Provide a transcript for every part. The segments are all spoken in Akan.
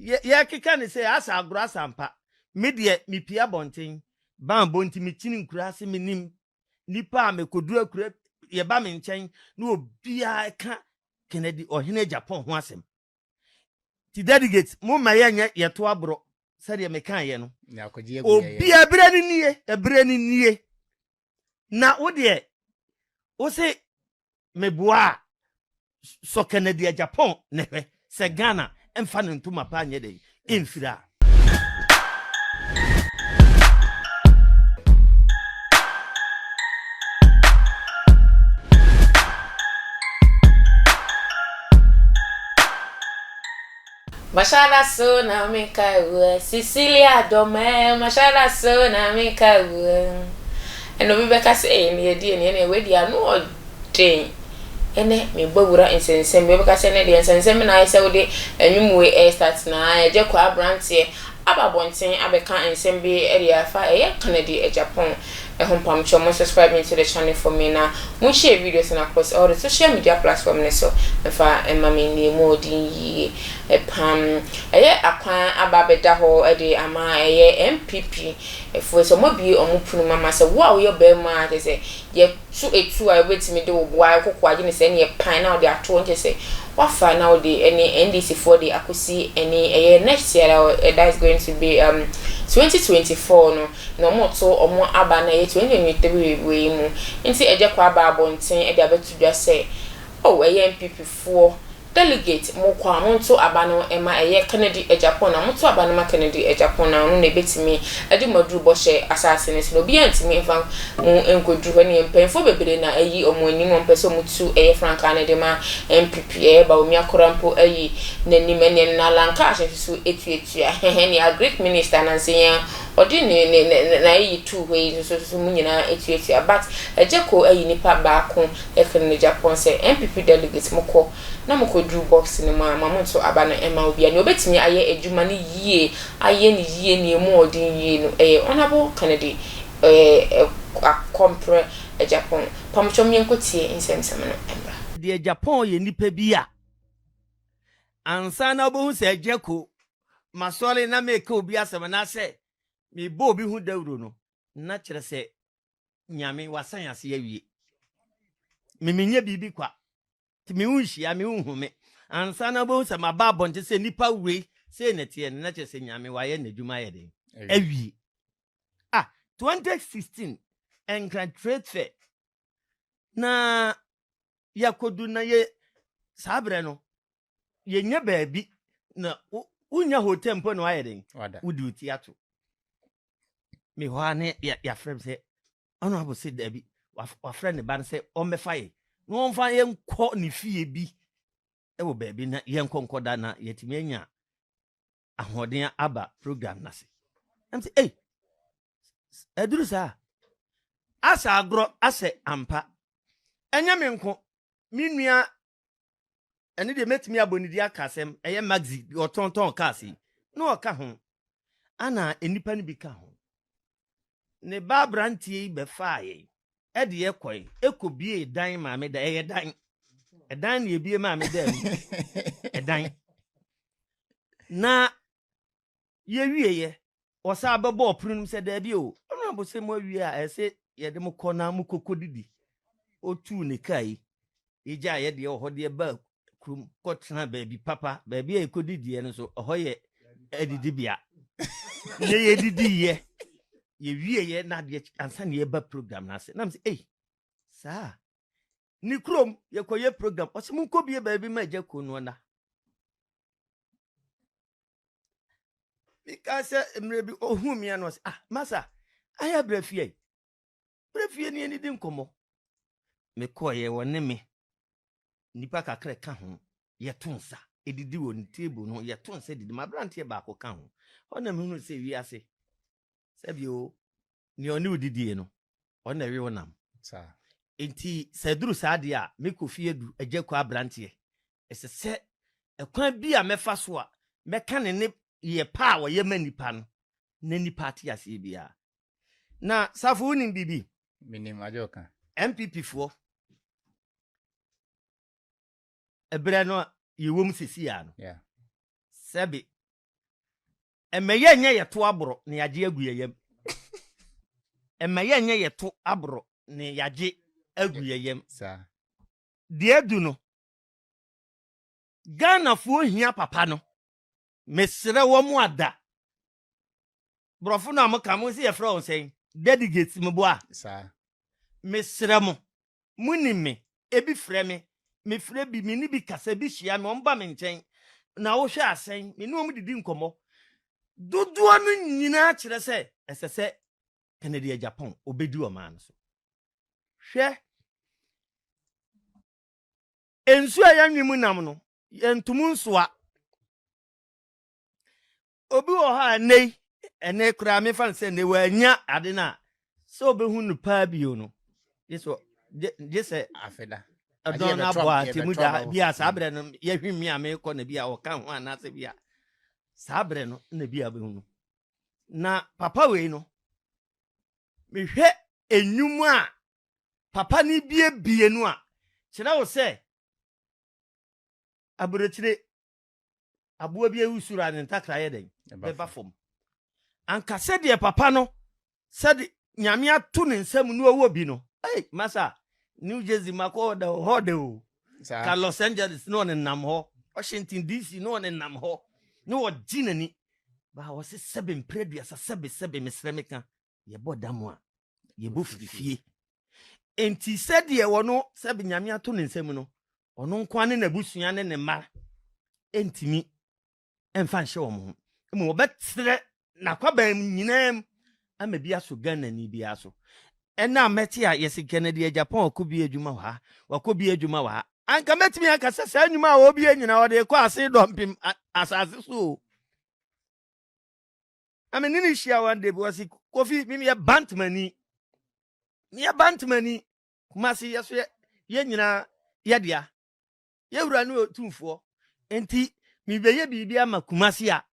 ye keka ne say asa agro asampa me de me pia bonten ban bonti me tini nkura ase me nim nipa me kodura kura ye ba me nchen na obia ka Kennedy ohene Japan ho asem ti delegates mo ma ye ye to abro said ye me kan ye no obia ebre ni nie na wo de wo se me boa so Kennedy Japan ne hwe se Ghana emfa no ntuma pa anye de infira Mashallah so na meka wu Cecilia Dome mashallah so na meka wu eno bi beka se ne yedi ne we dia no odin ene me gbawura nsensem be beka se ne de nsensem na ise wo de enwum we start na Agya Koo abrantie ababonten abeka nsem bi area fa Kennedy Agyapong Pam chomo subscribe to the channel for me now. Mo share videos and across all the social media platforms so fa mama ni mo din pam akwan ababeda ho e ama NPP for so mo bi omupunu mama say wow your be ma they say ye two etu I wait me do boy kokwa gi ne say ne pan now they are to say what fa now the any NDC for the akosi any next year that is going to be 2024 no mo to omo aba na 2023 we mu nti Agya Koo aba abonten e de abetu dwa say oh NPP for delegate mo kwa mo to aba no ema Kennedy Agyapong na mo to aba no ma Kennedy Agyapong na no na betimi ade moduru bo hye asase ne so obi antimi mfa mo enkoduru ho ne mpenfo bebere na ayi omo ani mo mpese mo tu franka na de ma NPP ba omi akorampo ayi nanim ene na lanka ahyesu etu ne a great minister na nsia odi ne na ayi two ways so mo nyina etu but Agya Koo ayi nipa ba ko Kennedy Agyapong say NPP delegate mo ko na mo ko drew box ni mama so aba na ema obi ani obetimi aye adwuma ni yie aye ni yie ni emu odin yie no honorable Kennedy compre Agyapong pamchom yenkotie insensem no embra de Agyapong ye nipa bi a ansa na obo hu se Agya Koo masole na meka obi asem na se me bo obi hu dawuro no na kire se nyame wasan ase awie memenye bibi kwa mi unhia mi unhume ansa na bo se maba bonte se nipa we se netie na chese nyame waye na dwuma ye den awie 2016 enkran trade fair na yakodu na ye sabre no ye nya baabi na unya hotel mpo no waye den udi utiato mi ho ane ya frem se ono abo se dabi wa friend ban se o mefa ye no mfa yenko ni fie bi ewo baabi na yenko da na yetimi anya ahoden aba program na se am say eduru sa asa agro ase ampa enya menko minua ene de metimi abonidi akasem maxi otonton kasi no oka ho ana enipa ni bi ka ho ne ba brantie be faaye ede yekoy ekobie dan maame da dan edan na ebie maame da edan na ye wieye osa abebo oprunum se da bi o ona bo se mo wie a ese ye de mo kona mo kokodidi otu ne kai ija ye de ho de ba krum kotena baabi papa baabi e kodidi ye no so ho ye edidibia ye didi ye ye wieye na de ansa ne ba program na se na se sa ni krom ye koye program o se mun ko bie baabi ma Agya Koo no na because mrebi ohumia no se masa aya brafie ni eni din komo me koye woni me nipa kakra ka ho ye tonsa edidi woni table no ye tonsa didi ma brante ba ko ka ho ona me hunu se wi ase se bio ni oni udidi no ona wi wonam sa enti seduru saade a me kofie du Agya Koo abrante ese se ekwan bi a mefa so a meka ne ye pa wo ye manipa no na nipa ate ase bia na safu ni bibi minim ajoka NPP fo ebre no ye wom sisi ya no yeah sebe Emeye nye yeto abro ne yagye agu yeyem. Emeye nye yeto abro ne yagye agu yeyem. Sa. Die du no. Ghana fu ohia papa no. Mesere wo mu ada. Brofo na mo kamo se ye fra on sen. Delegates mbo a. Sa. Mesere mo. Muni me ebi frɛ me frɛ bi me ni bi kasa bi hia me omba me nkyɛn na wo hwɛ asen me no mu didi nkomo dodoɔ no nyina kyerɛ sɛ ɛsɛ Kennedy Agyapong obedi o man so hwɛ ensu a yanwimu nam no yentumu nsoa obi wo ha nei ene kura me fan sɛ ne wanya ade na sɛ obehu no pa bio no yeso jese afeda adon na boa temu da bia sabre no yehwimi a me kɔ na bia o ka ho anase bia sabre no na bia behu no na papa we no mehwɛ enwum a papa ni bie no a kyerɛ wo sɛ aburokyire aboa bia usura ne ntakra yɛ den beba fom anka sɛ de papa no sɛ de nyame ato ne nsam no owo bi no masa New Jersey mako da hode o ka Los Angeles no ne nam ho Washington DC no ne nam ho no wo ginani ba wo se 7 predua sa 7 mesremeka ye bodamu a ye bo fifie enti said ye wo no 7 nyame ato ne nsam no ono nkwane na busua ne ma entimi emfa nhye wo mo mo betre na kwaba nyinam ama bia so Ghana ni bia so ena meti a yesi Kennedy Agyapong okobi adwuma wa wakobi adwuma wa anka metimi aka sesa adwuma a obi anyina wo de kɔ ase dompim asase so ameni ni hia one day bo si Kofi mimi ya bantmani kumasi yeso ye nyina ye dia ye wura no tumfo enti mi beye bibia ma kumasi a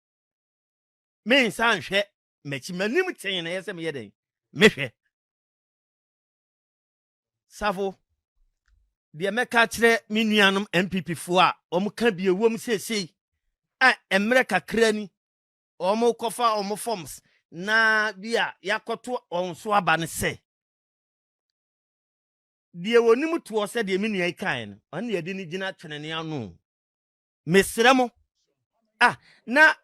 me nsan hwɛ machi manim ten na yesem ye den mehwɛ Savo de meka kire me nuanom NPP fo a omka bie wom sesei a emre kakra ni omo kofa omo forms na bia yakoto onso aba ne se de wonim to se de me nua ikan no on ye de ni gina twenene anu mesremo na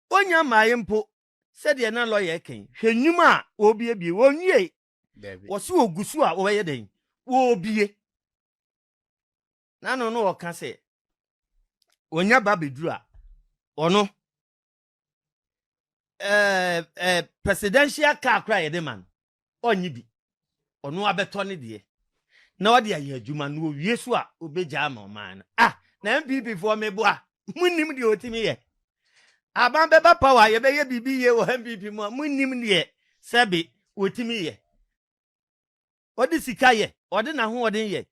onya maaye mpo se de na lawyer ken hwenwuma a obiebie wonwie wo se ogusu a wo ye den wo bie na no wo ka se onya ba beduru a ono presidential car kra ye de man onyi bi ono abeto ne de na wo de aye adwuma no wie so a obegya ma man na NPP for me boa munnim de otimi ye aban beba power ye be ye bibi ye wo NPP mu munnim de sebe otimi ye odi sika ye odi na ho odi ye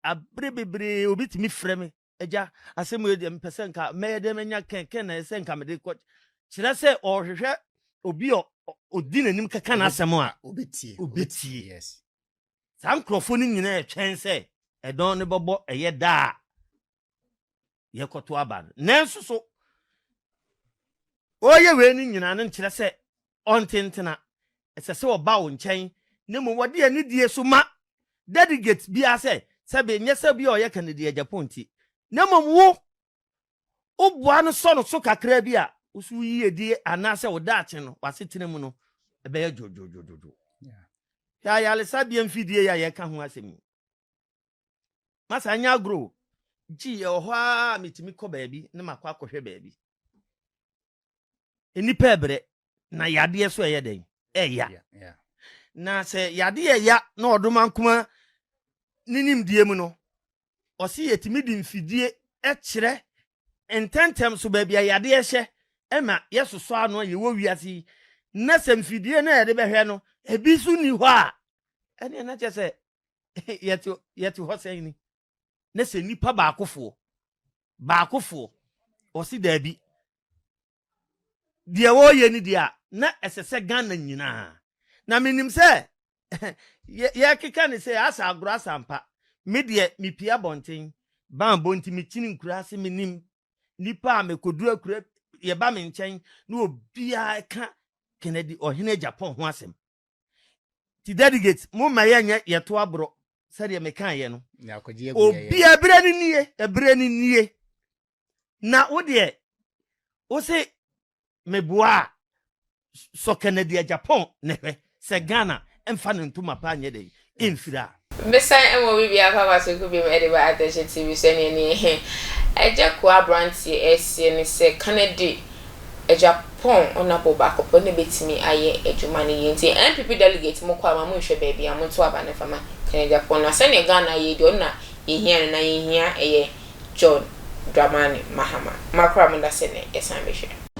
abre bebre obitimi freme eja asemu ye dem percent me dem nya ken na senka me de ko kire se ohwehwe obi odi nanim kaka na asemu a obetie yes san krofoni nyina etwen se edon ne bobo eye da ye koto aba nanso so oye we ni nyina ne kire se ontentena ese se oba wo nchen nemu wode ani die so ma delegate bia sebe nyese bia oye Kennedy Agyapong ti nemu wo obua no so kakra bia usu yie die anase wo daache no wasetene mu no ebe ye jojojojo ya lesa bia mfidie ya ye ka ho asemi masa anya agro ji ye ho a metimi kɔ baabi ne makɔ akɔhwɛ baabi enipa ebre na yade so eye den eya na se yade ya na odoma nkoma ninim die mu no osi yetimi di mfidie kyerɛ ententem so baabi yade hye ema yesoso ano ye wo wiase na se mfidie na yade behwe no ebi su ni hɔ a ene na che se yetu hɔ sɛn ni na se nipa baakofo osi daabi die wo ye ni dia na esese Ghana nyina na minim se ye keka ne se asa agro asampa me de mi pia bonten ban bonti mi chini nkura se minim nipa a mekodu akura ye ba me nchen na obia ka Kennedy ohene Agyapong ho asem ti delegates mo ma ye to abro sɛ me kan ye no obia ebre ni nie na wo de wo se me boa so Kennedy Agyapong ne hwɛ sɛ Ghana emfa ne ntoma pa anye de infira besan emo bibia fa waso ku bi me de ba attention TV so ne Agya Koo abranti ese ne se Kennedy Agyapong onabo ba ko ne betimi aye adwuma ne yenti NPP delegate mo kwa ma mo hwe ba bia mo to aba ne fama Kennedy Agyapong na se ne Ghana ye de ona yehia na yehia John Dramani Mahama makra mo da se ne esan behwe